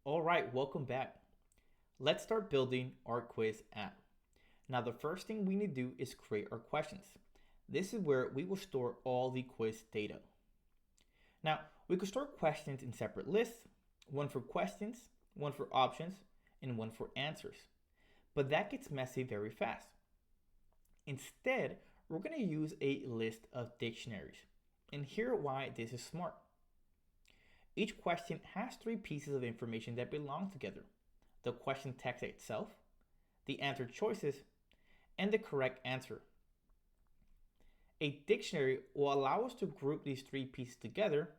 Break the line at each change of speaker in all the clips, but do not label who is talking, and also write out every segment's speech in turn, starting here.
All right, welcome back. Let's start building our quiz app. Now, the first thing we need to do is create our questions. This is where we will store all the quiz data. Now, we could store questions in separate lists, one for questions, one for options, and one for answers. But that gets messy very fast. Instead, we're going to use a list of dictionaries. And here why this is smart. Each question has three pieces of information that belong together: the question text itself, the answer choices, and the correct answer. A dictionary will allow us to group these three pieces together.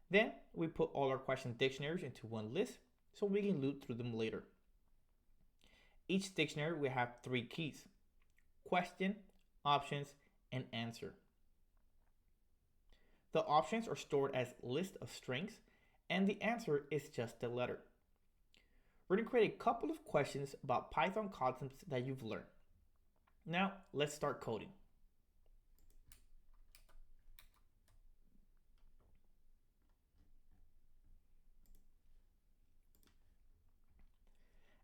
Then we put all our question dictionaries into one list so we can loop through them later. Each dictionary will have three keys: question, options, and answer. The options are stored as list of strings, and the answer is just a letter. We're going to create a couple of questions about Python concepts that you've learned. Now, let's start coding.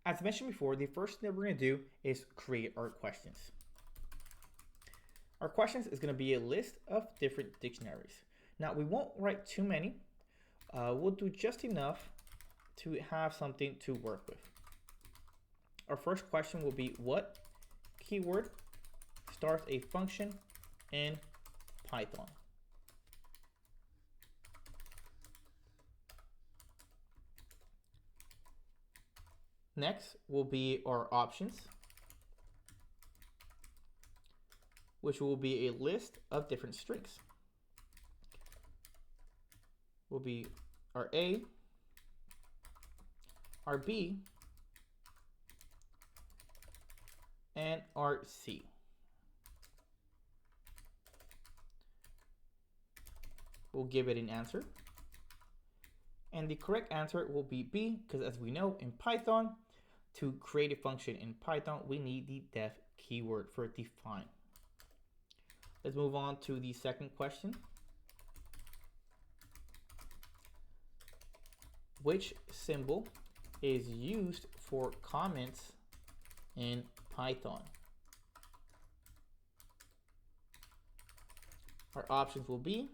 As mentioned before, the first thing that we're going to do is create our questions. Our questions is going to be a list of different dictionaries. Now, we won't write too many. We'll do just enough to have something to work with. Our first question will be, what keyword starts a function in Python? Next will be our options, which will be a list of different strings. Will be our A, our B, and our C. We'll give it an answer. And the correct answer will be B, because as we know in Python, to create a function in Python, we need the def keyword for define. Let's move on to the second question. Which symbol is used for comments in Python? Our options will be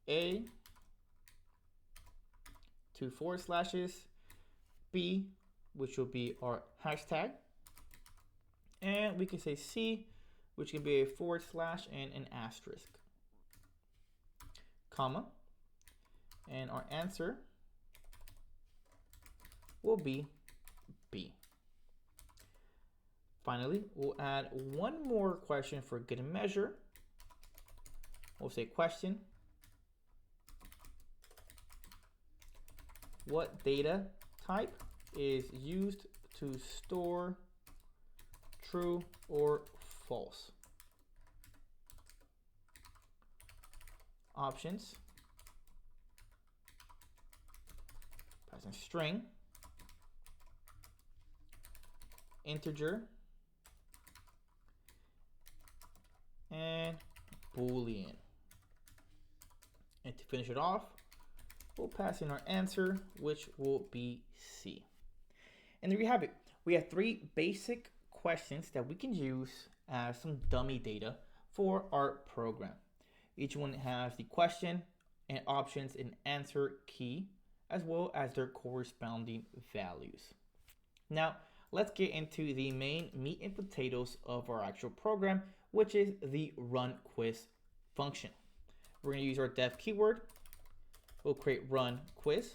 A, 2 forward slashes, B, which will be our hashtag, and we can say C, which can be a forward slash and an asterisk, comma, and our answer will be B. Finally, we'll add one more question for good measure. We'll say question, what data type is used to store true or false? Options, present string, integer, and Boolean. And to finish it off, we'll pass in our answer, which will be C. And there you have it. We have three basic questions that we can use as some dummy data for our program. Each one has the question and options and answer key, as well as their corresponding values. Now, let's get into the main meat and potatoes of our actual program, which is the run quiz function. We're going to use our def keyword. We'll create run quiz.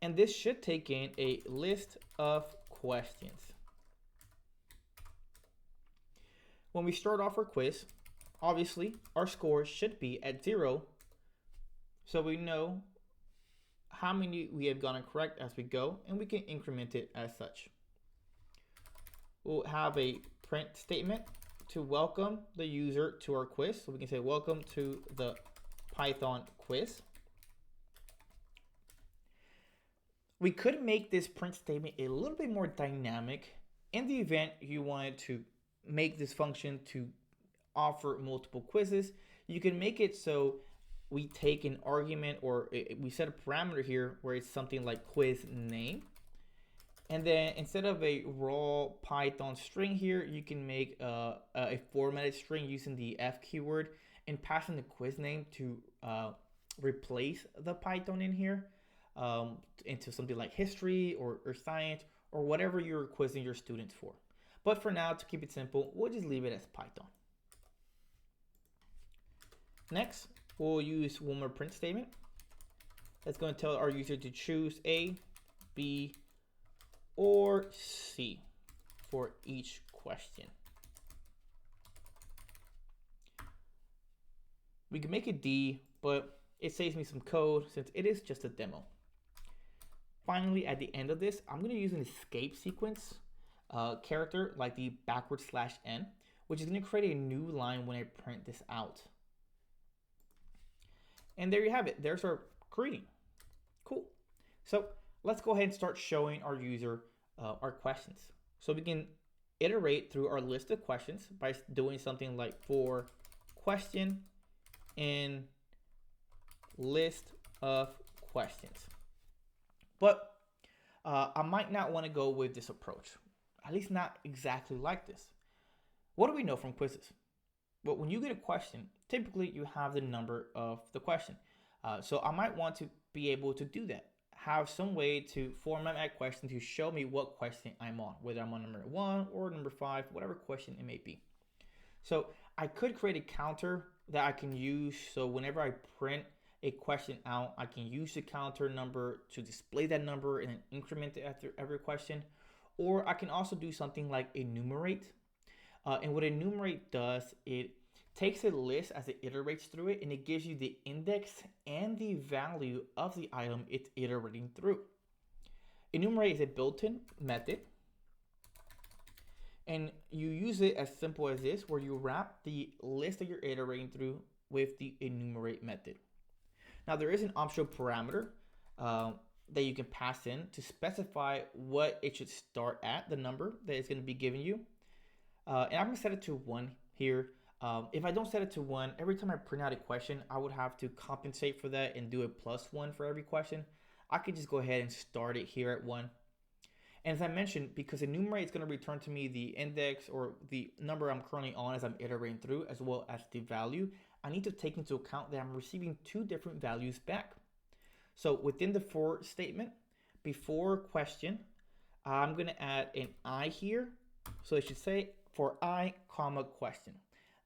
And this should take in a list of questions. When we start off our quiz, obviously our score should be at 0, so we know how many we have gotten correct as we go, and we can increment it as such. We'll have a print statement to welcome the user to our quiz. So we can say welcome to the Python quiz. We could make this print statement a little bit more dynamic in the event you wanted to make this function to offer multiple quizzes. You can make it so we take an argument, or we set a parameter here where it's something like quiz name. And then instead of a raw Python string here, you can make a formatted string using the F keyword and pass in the quiz name to replace the Python in here into something like history or science or whatever you're quizzing your students for. But for now, to keep it simple, we'll just leave it as Python. Next, we'll use one more print statement. That's going to tell our user to choose A, B, or C for each question. We can make it D, but it saves me some code since it is just a demo. Finally, at the end of this, I'm going to use an escape sequence character like the \n, which is going to create a new line when I print this out. And there you have it. There's our greeting. Cool. So let's go ahead and start showing our user our questions. So we can iterate through our list of questions by doing something like for question in list of questions. But I might not want to go with this approach, at least not exactly like this. What do we know from quizzes? Well, when you get a question, typically you have the number of the question. So I might want to be able to do that. Have some way to format that question to show me what question I'm on, whether I'm on number 1 or number 5, whatever question it may be. So I could create a counter that I can use. So whenever I print a question out, I can use the counter number to display that number and then increment it after every question. Or I can also do something like enumerate. And what enumerate does, it takes a list as it iterates through it, and it gives you the index and the value of the item it's iterating through. Enumerate is a built-in method, and you use it as simple as this, where you wrap the list that you're iterating through with the enumerate method. Now there is an optional parameter that you can pass in to specify what it should start at, the number that it's going to be giving you. And I'm going to set it to 1 here. If I don't set it to 1, every time I print out a question, I would have to compensate for that and do a +1 for every question. I could just go ahead and start it here at 1. And as I mentioned, because enumerate is going to return to me the index or the number I'm currently on as I'm iterating through, as well as the value, I need to take into account that I'm receiving 2 different values back. So within the for statement, before question, I'm going to add an I here. So it should say for I, comma, question.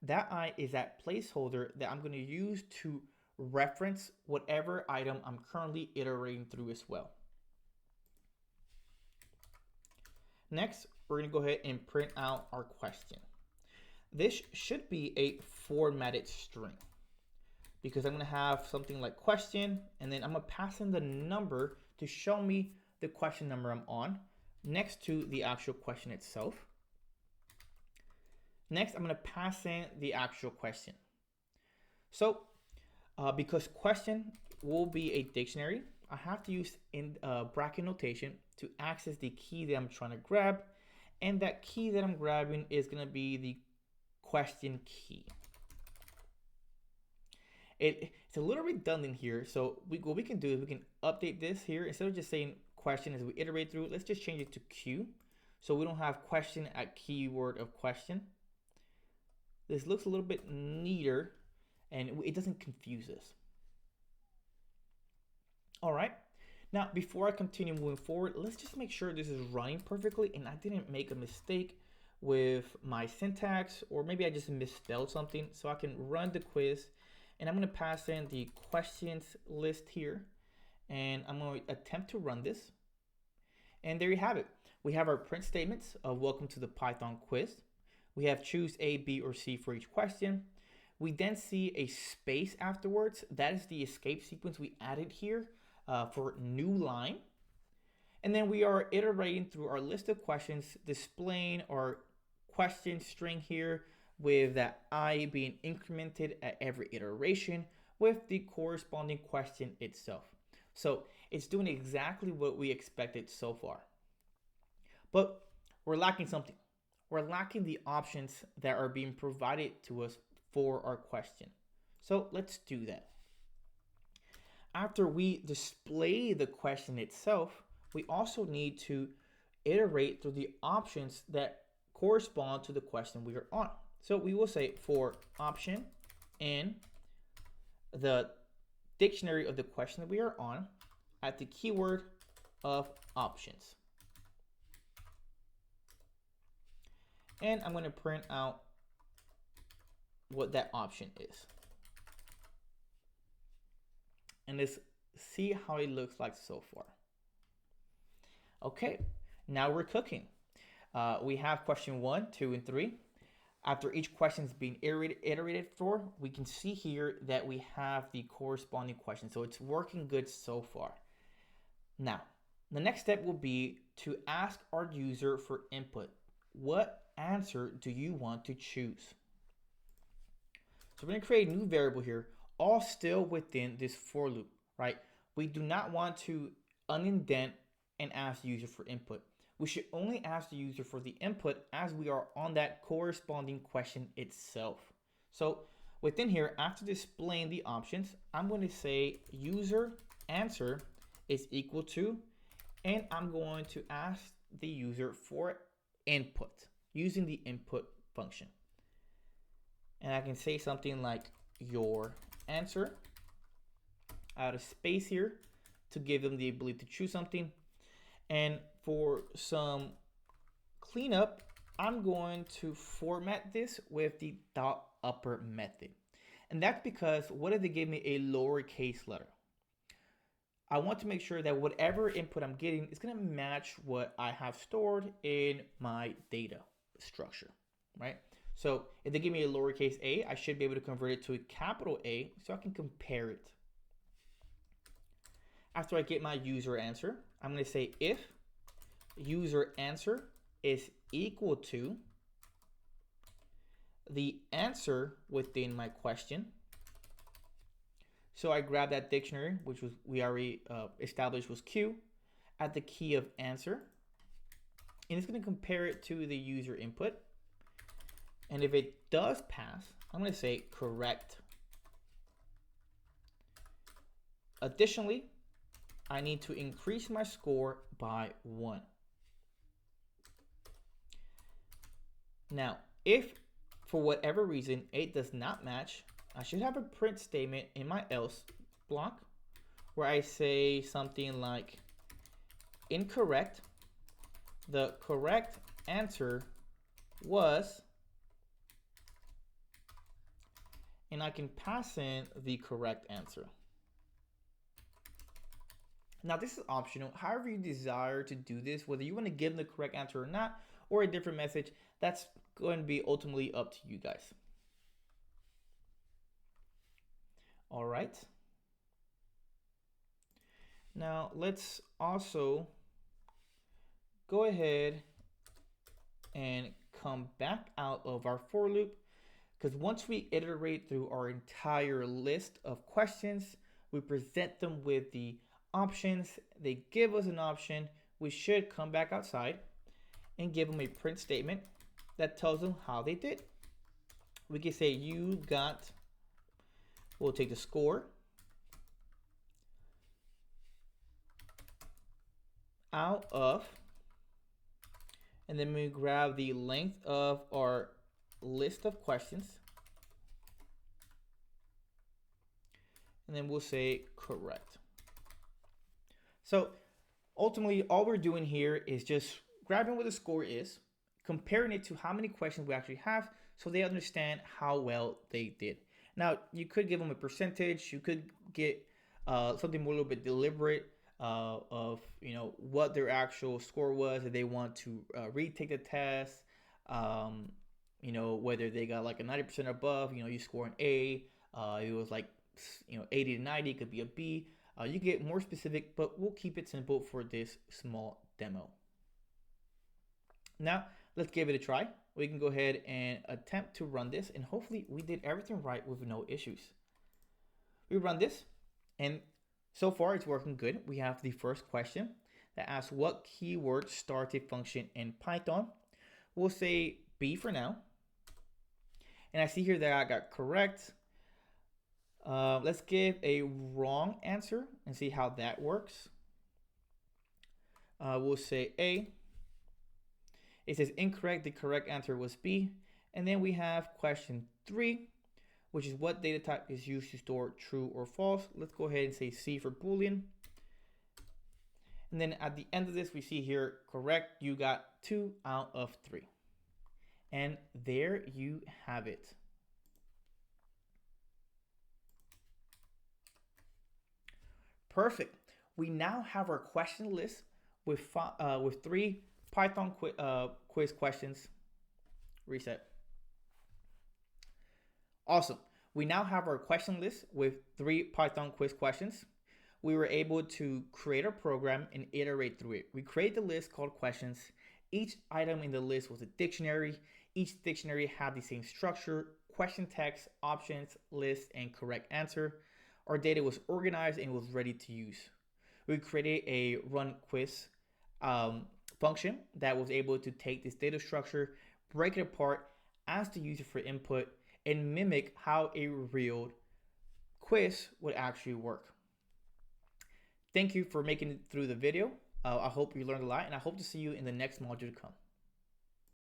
That I is that placeholder that I'm going to use to reference whatever item I'm currently iterating through as well. Next, we're going to go ahead and print out our question. This should be a formatted string because I'm going to have something like question, and then I'm going to pass in the number to show me the question number I'm on next to the actual question itself. Next, I'm going to pass in the actual question. So because question will be a dictionary, I have to use in bracket notation to access the key that I'm trying to grab. And that key that I'm grabbing is going to be the question key. It's a little redundant here. So what we can do is we can update this here. Instead of just saying question as we iterate through, let's just change it to Q. So we don't have question at keyword of question. This looks a little bit neater and it doesn't confuse us. All right. Now, before I continue moving forward, let's just make sure this is running perfectly and I didn't make a mistake with my syntax, or maybe I just misspelled something. So I can run the quiz and I'm going to pass in the questions list here and I'm going to attempt to run this. And there you have it. We have our print statements of welcome to the Python quiz. We have choose A, B, or C for each question. We then see a space afterwards. That is the escape sequence we added here for new line. And then we are iterating through our list of questions, displaying our question string here with that I being incremented at every iteration with the corresponding question itself. So it's doing exactly what we expected so far. But we're lacking something. We're lacking the options that are being provided to us for our question. So let's do that. after we display the question itself, we also need to iterate through the options that correspond to the question we are on. So we will say for option in the dictionary of the question that we are on at the keyword of options. And I'm going to print out what that option is. And let's see how it looks like so far. Okay, now we're cooking. We have question 1, 2, and 3. After each question is being iterated for, we can see here that we have the corresponding question. So it's working good so far. Now, the next step will be to ask our user for input. What answer do you want to choose? So we're going to create a new variable here, all still within this for loop, right? We do not want to unindent and ask the user for input. We should only ask the user for the input as we are on that corresponding question itself. So within here, after displaying the options, I'm going to say user answer is equal to, and I'm going to ask the user for input using the input function. And I can say something like your answer, add a space here to give them the ability to choose something. And for some cleanup, I'm going to format this with the .upper method. And that's because what if they give me a lowercase letter? I want to make sure that whatever input I'm getting is going to match what I have stored in my data structure, right? So if they give me a lowercase a, I should be able to convert it to a capital A so I can compare it. After I get my user answer, I'm going to say if user answer is equal to the answer within my question. So I grab that dictionary, which was we already established was Q, at the key of answer, and it's going to compare it to the user input. And if it does pass, I'm going to say correct. Additionally, I need to increase my score by 1. Now, if for whatever reason it does not match, I should have a print statement in my else block where I say something like incorrect. The correct answer was, and I can pass in the correct answer. Now this is optional. However you desire to do this, whether you want to give them the correct answer or not, or a different message, that's going to be ultimately up to you guys. All right. Now let's also go ahead and come back out of our for loop, because once we iterate through our entire list of questions, we present them with the options, they give us an option, we should come back outside and give them a print statement that tells them how they did. We can say you got, we'll take the score out of, and then we grab the length of our list of questions, and then we'll say correct. So ultimately, all we're doing here is just grabbing what the score is, comparing it to how many questions we actually have, so they understand how well they did. Now, you could give them a percentage. You could get something more a little bit deliberate of what their actual score was. If they want to retake the test, whether they got like a 90% above, you score an A. It was like 80 to 90, it could be a B. You get more specific, but we'll keep it simple for this small demo. Now, let's give it a try. We can go ahead and attempt to run this, and hopefully we did everything right with no issues. We run this, and so far it's working good. We have the first question that asks what keyword starts a function in Python. We'll say B for now. And I see here that I got correct. Let's give a wrong answer and see how that works. We'll say A. It says incorrect. The correct answer was B. And then we have question 3, which is what data type is used to store true or false. Let's go ahead and say C for Boolean. And then at the end of this, we see here, correct, you got 2 out of 3. And there you have it. Perfect. We now have our question list with 3 Python quiz questions. Reset. Awesome. We now have our question list with 3 Python quiz questions. We were able to create a program and iterate through it. We create the list called questions. Each item in the list was a dictionary. Each dictionary had the same structure: question text, options, list, and correct answer. Our data was organized and was ready to use. We created a run quiz function that was able to take this data structure, break it apart, ask the user for input, and mimic how a real quiz would actually work. Thank you for making it through the video. I hope you learned a lot, and I hope to see you in the next module to come.